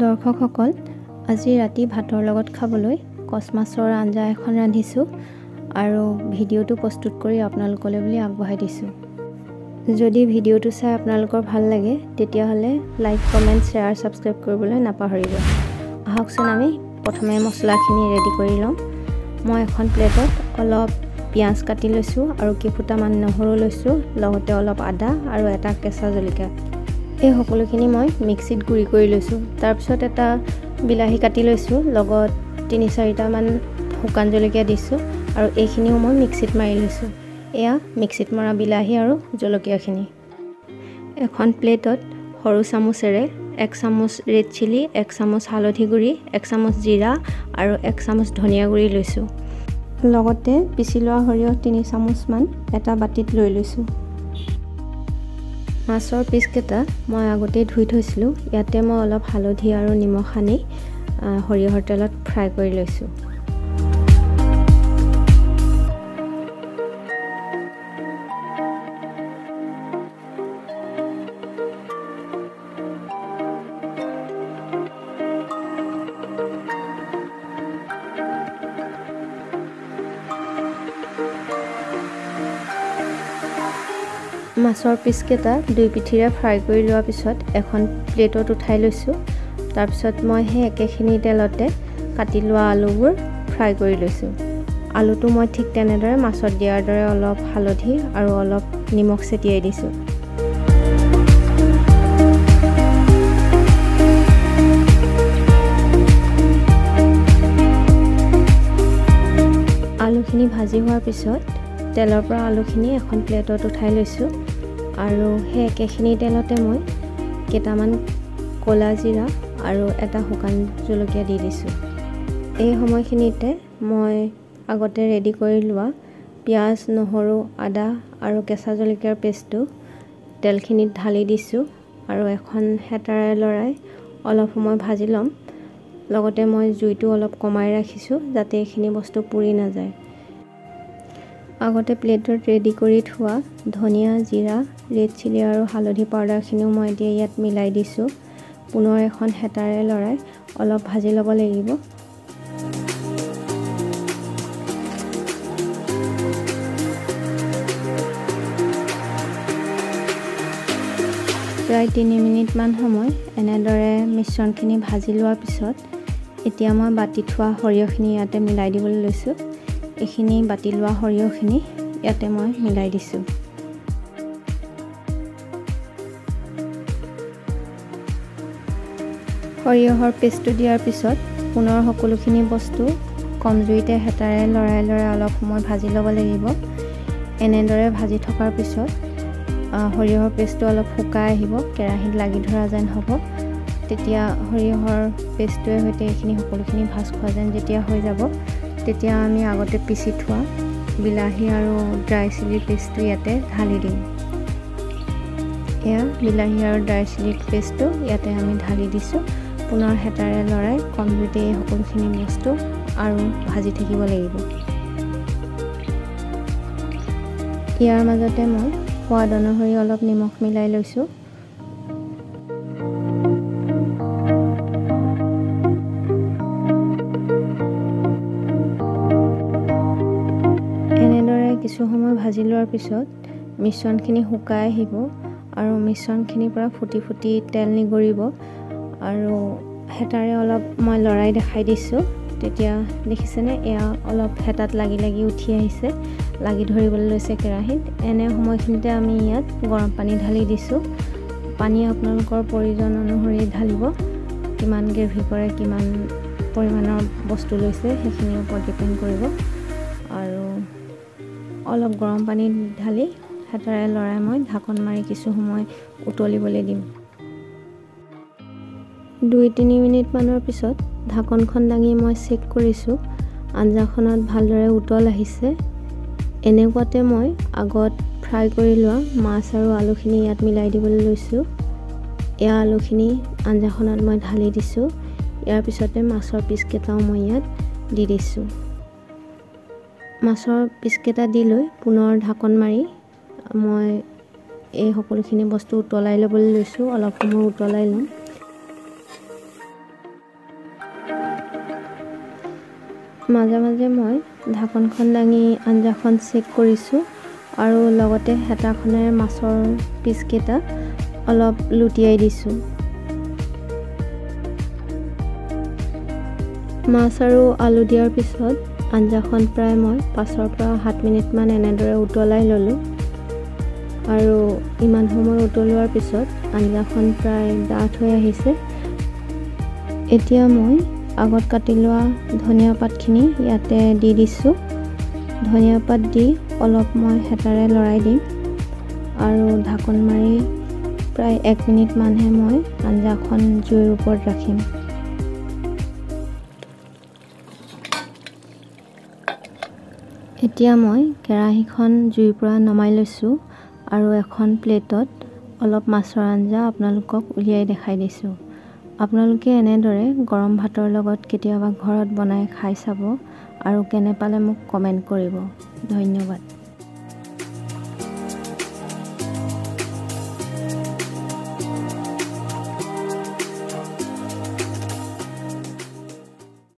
দৰ্শকসকল, আজি ৰাতি ভাতৰ লগত খাবলৈ কচ মাছৰ আঞ্জা এখন ৰান্ধিছোঁ আৰু ভিডিঅ'টো প্ৰস্তুত কৰি আপোনালোকলৈ বুলি আগবঢ়াই দিছোঁ। যদি ভিডিঅ'টো চাই আপোনালোকৰ ভাল লাগে তেতিয়াহ'লে লাইক, কমেণ্ট, শ্বেয়াৰ, ছাবস্ক্ৰাইব কৰিবলৈ নাপাহৰিব। আহকচোন আমি প্ৰথমে মছলাখিনি ৰেডি কৰি ল'ম। মই এখন প্লেটত অলপ পিঁয়াজ কাটি লৈছোঁ আৰু কেইফুটামান নহৰু লৈছোঁ, লগতে অলপ আদা আৰু এটা কেঁচা জলকীয়া। এই সকলোখিনি মই মিক্সিত গুড়ি কৰি লৈছোঁ। তাৰপিছত এটা বিলাহী কাটি লৈছোঁ, লগত ৩-৪টামান শুকান জলকীয়া দিছোঁ আৰু এইখিনিও মই মিক্সিত মাৰি লৈছোঁ। এয়া মিক্সিত মৰা বিলাহী আৰু জলকীয়াখিনি। এখন প্লেটত সৰু চামুচেৰে 1 চামুচ ৰেড চিলি, 1 চামুচ হালধি গুড়ি, 1 চামুচ জিৰা আৰু 1 চামুচ ধনিয়া গুড়ি লৈছোঁ। লগতে পিচি লোৱা সৰিয়হ 3 চামুচমান এটা বাতিত লৈ লৈছোঁ। মাছৰ পিচকেইটা মই আগতেই ধুই থৈছিলোঁ। ইয়াতে মই অলপ হালধি আৰু নিমখ সানি সৰিয়হৰ তেলত ফ্ৰাই কৰি লৈছোঁ। মাছৰ পিচকেইটা 2 পিঠিৰে ফ্ৰাই কৰি লোৱাৰ পিছত এখন প্লেটত উঠাই লৈছোঁ। তাৰপিছত মই সেই একেখিনি তেলতে কাটি লোৱা আলুবোৰ ফ্ৰাই কৰি লৈছোঁ। আলুটো মই ঠিক তেনেদৰে মাছত দিয়াৰ দৰে অলপ হালধি আৰু অলপ নিমখ ছটিয়াই দিছোঁ। আলুখিনি ভাজি হোৱাৰ পিছত তেলৰ পৰা আলুখিনি এখন প্লেটত উঠাই লৈছোঁ আৰু সেই একেখিনি তেলতে মই কেইটামান ক'লা জিৰা আৰু এটা শুকান জলকীয়া দি দিছোঁ। এই সময়খিনিতে মই আগতে ৰেডি কৰি লোৱা পিঁয়াজ, নহৰু, আদা আৰু কেঁচা জলকীয়াৰ পেষ্টটো তেলখিনিত ঢালি দিছোঁ আৰু এখন হেতাৰে লৰাই অলপ সময় ভাজি ল'ম। লগতে মই জুইটো অলপ কমাই ৰাখিছোঁ যাতে এইখিনি বস্তু পুৰি নাযায়। আগতে প্লেটত ৰেডি কৰি থোৱা ধনিয়া, জিৰা, ৰেড চিলি আৰু হালধি পাউডাৰখিনিও মই এতিয়া ইয়াত মিলাই দিছোঁ। পুনৰ এখন হেতাৰে লৰাই অলপ ভাজি ল'ব লাগিব। প্ৰায় 3 মিনিটমান সময় এনেদৰে মিশ্ৰণখিনি ভাজি লোৱাৰ পিছত এতিয়া মই বাতি থোৱা সৰিয়হখিনি ইয়াতে মিলাই দিবলৈ লৈছোঁ। এইখিনি বাতি লোৱা সৰিয়হখিনি ইয়াতে মই মিলাই দিছোঁ। সৰিয়হৰ পেষ্টটো দিয়াৰ পিছত পুনৰ সকলোখিনি বস্তু কম জুইতে হেতাৰে লৰাই অলপ সময় ভাজি ল'ব লাগিব। এনেদৰে ভাজি থকাৰ পিছত সৰিয়হৰ পেষ্টটো অলপ শুকাই আহিব, কেৰাহীত লাগি ধৰা যেন হ'ব। তেতিয়া সৰিয়হৰ পেষ্টটোৱে সৈতে এইখিনি সকলোখিনি ভাজ খোৱা যেন যেতিয়া হৈ যাব, তেতিয়া আমি আগতে পিচি থোৱা বিলাহী আৰু ড্ৰাই চিলিৰ পেষ্টটো ইয়াতে ঢালি দিম। এয়া বিলাহী আৰু ড্ৰাই চিলিৰ পেষ্টটো ইয়াতে আমি ঢালি দিছোঁ। পুনৰ হেতাৰে লৰাই কম জুইতে এই সকলোখিনি বস্তু আৰু ভাজি থাকিব লাগিব। ইয়াৰ মাজতে মই সোৱাদ অনুসৰি অলপ নিমখ মিলাই লৈছোঁ। কিছু সময় ভাজি লোৱাৰ পিছত মিশ্ৰণখিনি শুকাই আহিব আৰু মিশ্ৰণখিনিৰ পৰা ফুটি ফুটি তেল নিগৰিব আৰু হেতাৰে অলপ মই লৰাই দেখাই দিছোঁ। তেতিয়া দেখিছেনে, এয়া অলপ হেতাত লাগি উঠি আহিছে, লাগি ধৰিবলৈ লৈছে কেৰাহীত। এনে সময়খিনিতে আমি ইয়াত গৰম পানী ঢালি দিছোঁ। পানী আপোনালোকৰ প্ৰয়োজন অনুসৰি ঢালিব। কিমান গ্ৰেভি কৰে, কিমান পৰিমাণৰ বস্তু লৈছে সেইখিনিৰ ওপৰত ডিপেণ্ড কৰিব। আৰু অলপ গৰম পানী ঢালি হেতাৰে লৰাই মই ঢাকন মাৰি কিছু সময় উতলিবলৈ দিম। 2-3 মিনিটমানৰ পিছত ঢাকনখন দাঙি মই চেক কৰিছোঁ। আঞ্জাখনত ভালদৰে উতল আহিছে। এনেকুৱাতে মই আগত ফ্ৰাই কৰি লোৱা মাছ আৰু আলুখিনি ইয়াত মিলাই দিবলৈ লৈছোঁ। এয়া আলুখিনি আঞ্জাখনত মই ঢালি দিছোঁ। ইয়াৰ পিছতে মাছৰ পিচকেইটাও মই ইয়াত দি দিছোঁ। মাছৰ পিচকেইটা দি লৈ পুনৰ ঢাকন মাৰি মই এই সকলোখিনি বস্তু উতলাই ল'বলৈ লৈছোঁ। অলপ সময় উতলাই ল'ম। মাজে মাজে মই ঢাকনখন দাঙি আঞ্জাখন চেক কৰিছোঁ আৰু লগতে হেতাখনেৰে মাছৰ পিচকেইটা অলপ লুটিয়াই দিছোঁ। মাছ আৰু আলু দিয়াৰ পিছত আঞ্জাখন প্ৰায় মই 5 পৰা 7 মিনিটমান এনেদৰে উতলাই ল'লোঁ আৰু ইমান সময় উতলোৱাৰ পিছত আঞ্জাখন প্ৰায় ডাঠ হৈ আহিছে। এতিয়া মই আগত কাটি লোৱা ধনিয়া পাতখিনি ইয়াতে দি দিছোঁ। ধনিয়া পাত দি অলপ মই হেতাৰে লৰাই দিম আৰু ঢাকন মাৰি প্ৰায় 1 মিনিটমানহে মই আঞ্জাখন জুইৰ ওপৰত ৰাখিম। এতিয়া মই কেৰাহীখন জুইৰ পৰা নমাই লৈছোঁ আৰু এখন প্লেটত অলপ মাছৰ আঞ্জা আপোনালোকক উলিয়াই দেখাই দিছোঁ। আপোনালোকে এনেদৰে গৰম ভাতৰ লগত কেতিয়াবা ঘৰত বনাই খাই চাব আৰু কেনে পালে মোক কমেণ্ট কৰিব। ধন্যবাদ।